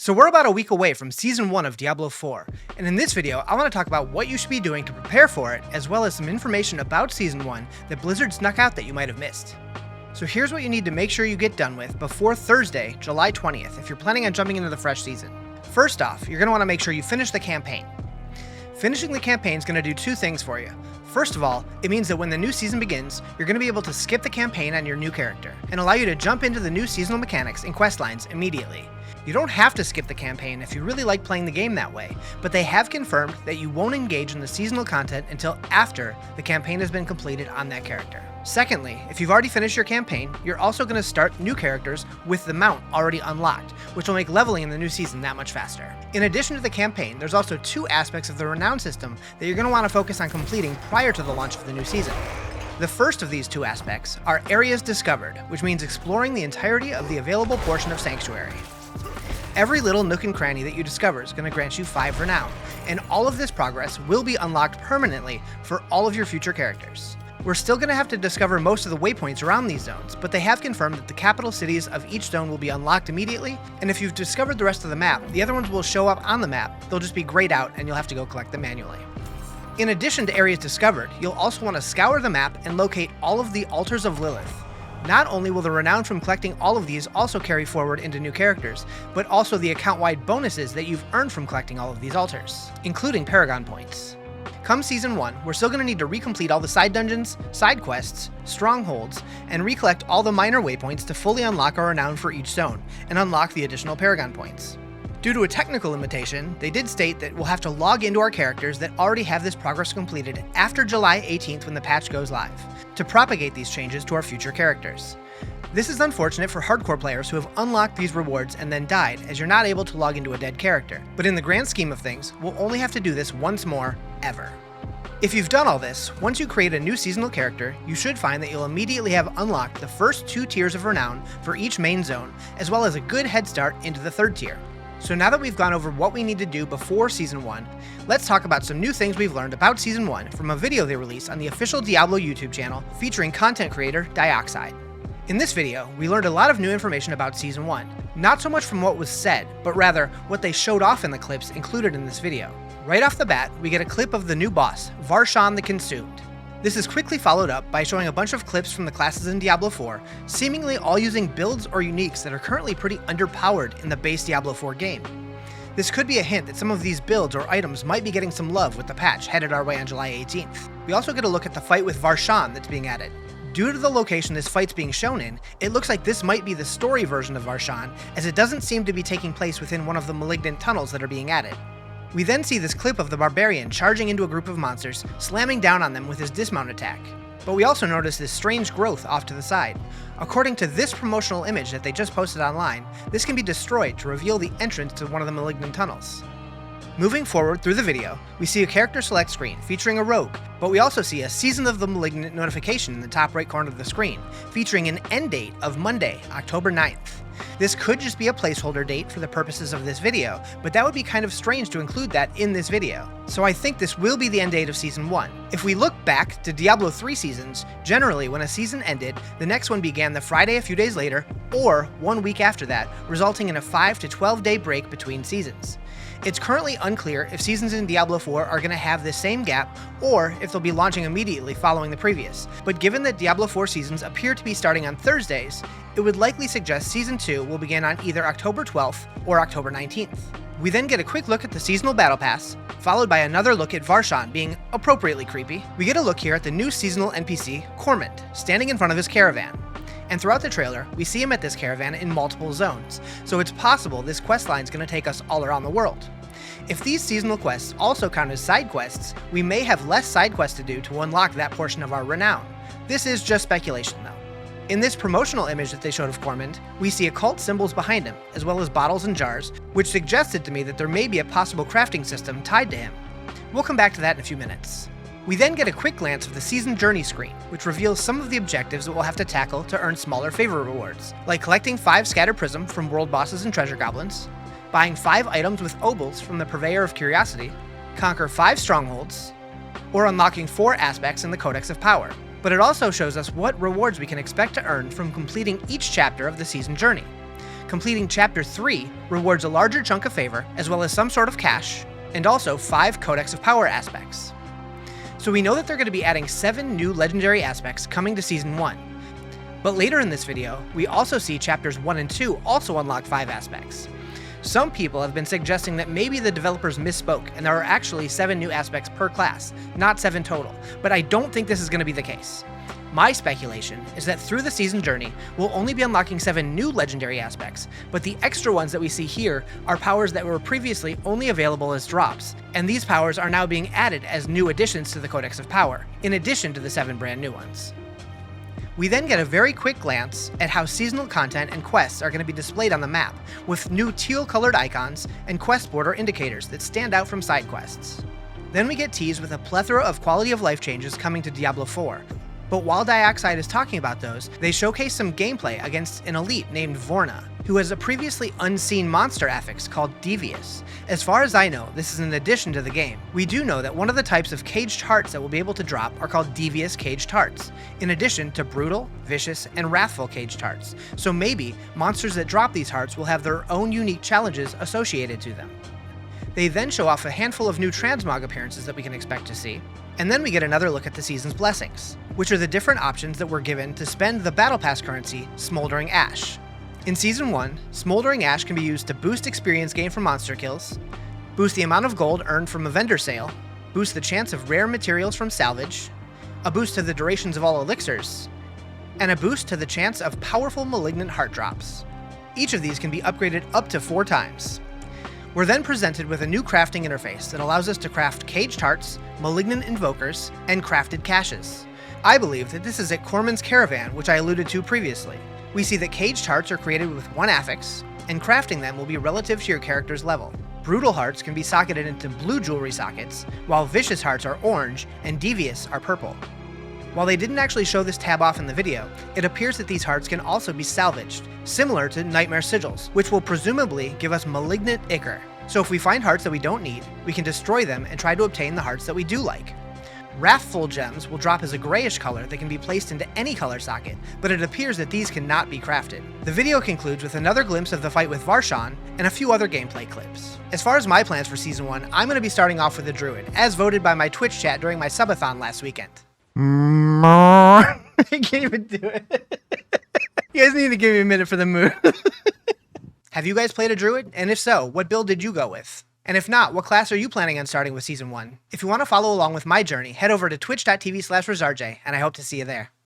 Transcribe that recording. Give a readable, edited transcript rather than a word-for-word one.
So we're about a week away from Season 1 of Diablo 4, and in this video I want to talk about what you should be doing to prepare for it, as well as some information about Season 1 that Blizzard snuck out that you might have missed. So here's what you need to make sure you get done with before Thursday, July 20th, if you're planning on jumping into the fresh season. First off, you're going to want to make sure you finish the campaign. Finishing the campaign is going to do two things for you. First of all, it means that when the new season begins, you're going to be able to skip the campaign on your new character, and allow you to jump into the new seasonal mechanics and quest lines immediately. You don't have to skip the campaign if you really like playing the game that way, but they have confirmed that you won't engage in the seasonal content until after the campaign has been completed on that character. Secondly, if you've already finished your campaign, you're also going to start new characters with the mount already unlocked, which will make leveling in the new season that much faster. In addition to the campaign, there's also two aspects of the renown system that you're going to want to focus on completing prior to the launch of the new season. The first of these two aspects are areas discovered, which means exploring the entirety of the available portion of Sanctuary. Every little nook and cranny that you discover is going to grant you 5 renown, and all of this progress will be unlocked permanently for all of your future characters. We're still going to have to discover most of the waypoints around these zones, but they have confirmed that the capital cities of each zone will be unlocked immediately, and if you've discovered the rest of the map, the other ones will show up on the map. They'll just be grayed out and you'll have to go collect them manually. In addition to areas discovered, you'll also want to scour the map and locate all of the Altars of Lilith. Not only will the renown from collecting all of these also carry forward into new characters, but also the account-wide bonuses that you've earned from collecting all of these altars, including Paragon points. Come Season 1, we're still going to need to recomplete all the side dungeons, side quests, strongholds, and recollect all the minor waypoints to fully unlock our renown for each zone, and unlock the additional Paragon points. Due to a technical limitation, they did state that we'll have to log into our characters that already have this progress completed after July 18th when the patch goes live, to propagate these changes to our future characters. This is unfortunate for hardcore players who have unlocked these rewards and then died, as you're not able to log into a dead character. But in the grand scheme of things, we'll only have to do this once more, ever. If you've done all this, once you create a new seasonal character, you should find that you'll immediately have unlocked the first 2 tiers of renown for each main zone, as well as a good head start into the 3rd tier. So now that we've gone over what we need to do before Season 1, let's talk about some new things we've learned about Season 1 from a video they released on the official Diablo YouTube channel featuring content creator Dioxide. In this video, we learned a lot of new information about Season 1, not so much from what was said, but rather what they showed off in the clips included in this video. Right off the bat, we get a clip of the new boss, Varshan the Consumed. This is quickly followed up by showing a bunch of clips from the classes in Diablo 4, seemingly all using builds or uniques that are currently pretty underpowered in the base Diablo 4 game. This could be a hint that some of these builds or items might be getting some love with the patch headed our way on July 18th. We also get a look at the fight with Varshan that's being added. Due to the location this fight's being shown in, it looks like this might be the story version of Varshan, as it doesn't seem to be taking place within one of the malignant tunnels that are being added. We then see this clip of the barbarian charging into a group of monsters, slamming down on them with his dismount attack. But we also notice this strange growth off to the side. According to this promotional image that they just posted online, this can be destroyed to reveal the entrance to one of the malignant tunnels. Moving forward through the video, we see a character select screen featuring a rogue, but we also see a Season of the Malignant notification in the top right corner of the screen, featuring an end date of Monday, October 9th. This could just be a placeholder date for the purposes of this video, but that would be kind of strange to include that in this video. So I think this will be the end date of Season 1. If we look back to Diablo 3 seasons, generally when a season ended, the next one began the Friday a few days later, or 1 week after that, resulting in a 5 to 12 day break between seasons. It's currently unclear if seasons in Diablo 4 are going to have the same gap, or if they'll be launching immediately following the previous. But given that Diablo 4 seasons appear to be starting on Thursdays, it would likely suggest Season 2 will begin on either October 12th or October 19th. We then get a quick look at the seasonal battle pass, followed by another look at Varshan being appropriately creepy. We get a look here at the new seasonal NPC, Cormund, standing in front of his caravan. And throughout the trailer, we see him at this caravan in multiple zones, so it's possible this questline is going to take us all around the world. If these seasonal quests also count as side quests, we may have less side quests to do to unlock that portion of our renown. This is just speculation though. In this promotional image that they showed of Cormund, we see occult symbols behind him, as well as bottles and jars, which suggested to me that there may be a possible crafting system tied to him. We'll come back to that in a few minutes. We then get a quick glance of the Season Journey screen, which reveals some of the objectives that we'll have to tackle to earn smaller favor rewards, like collecting 5 Scatter Prism from world bosses and treasure goblins, buying 5 items with obols from the Purveyor of Curiosity, conquer 5 strongholds, or unlocking 4 aspects in the Codex of Power. But it also shows us what rewards we can expect to earn from completing each chapter of the Season Journey. Completing Chapter 3 rewards a larger chunk of favor, as well as some sort of cash, and also 5 Codex of Power aspects. So we know that they're going to be adding 7 new legendary aspects coming to Season 1. But later in this video, we also see Chapters 1 and 2 also unlock 5 aspects. Some people have been suggesting that maybe the developers misspoke and there are actually 7 new aspects per class, not 7 total, but I don't think this is going to be the case. My speculation is that through the season journey, we'll only be unlocking 7 new legendary aspects, but the extra ones that we see here are powers that were previously only available as drops, and these powers are now being added as new additions to the Codex of Power, in addition to the 7 brand new ones. We then get a very quick glance at how seasonal content and quests are going to be displayed on the map, with new teal-colored icons and quest border indicators that stand out from side quests. Then we get teased with a plethora of quality of life changes coming to Diablo 4, but while Dioxide is talking about those, they showcase some gameplay against an elite named Vorna, who has a previously unseen monster affix called Devious. As far as I know, this is an addition to the game. We do know that one of the types of caged hearts that we'll be able to drop are called Devious caged hearts, in addition to brutal, vicious, and wrathful caged hearts. So maybe monsters that drop these hearts will have their own unique challenges associated to them. They then show off a handful of new transmog appearances that we can expect to see, and then we get another look at the season's blessings, which are the different options that we're given to spend the Battle Pass currency, Smoldering Ash. In Season 1, Smoldering Ash can be used to boost experience gain from monster kills, boost the amount of gold earned from a vendor sale, boost the chance of rare materials from salvage, a boost to the durations of all elixirs, and a boost to the chance of powerful malignant heart drops. Each of these can be upgraded up to 4 times. We're then presented with a new crafting interface that allows us to craft caged hearts, malignant invokers, and crafted caches. I believe that this is at Corman's Caravan, which I alluded to previously. We see that caged hearts are created with 1 affix, and crafting them will be relative to your character's level. Brutal hearts can be socketed into blue jewelry sockets, while vicious hearts are orange and devious are purple. While they didn't actually show this tab off in the video, it appears that these hearts can also be salvaged, similar to Nightmare Sigils, which will presumably give us Malignant Ichor. So if we find hearts that we don't need, we can destroy them and try to obtain the hearts that we do like. Wrathful gems will drop as a grayish color that can be placed into any color socket, but it appears that these cannot be crafted. The video concludes with another glimpse of the fight with Varshan and a few other gameplay clips. As far as my plans for Season 1, I'm going to be starting off with a Druid, as voted by my Twitch chat during my subathon last weekend. I can't even do it. You guys need to give me a minute for the mood. Have you guys played a Druid? And if so, what build did you go with? And if not, what class are you planning on starting with Season 1? If you want to follow along with my journey, head over to twitch.tv/Rizarjay, and I hope to see you there.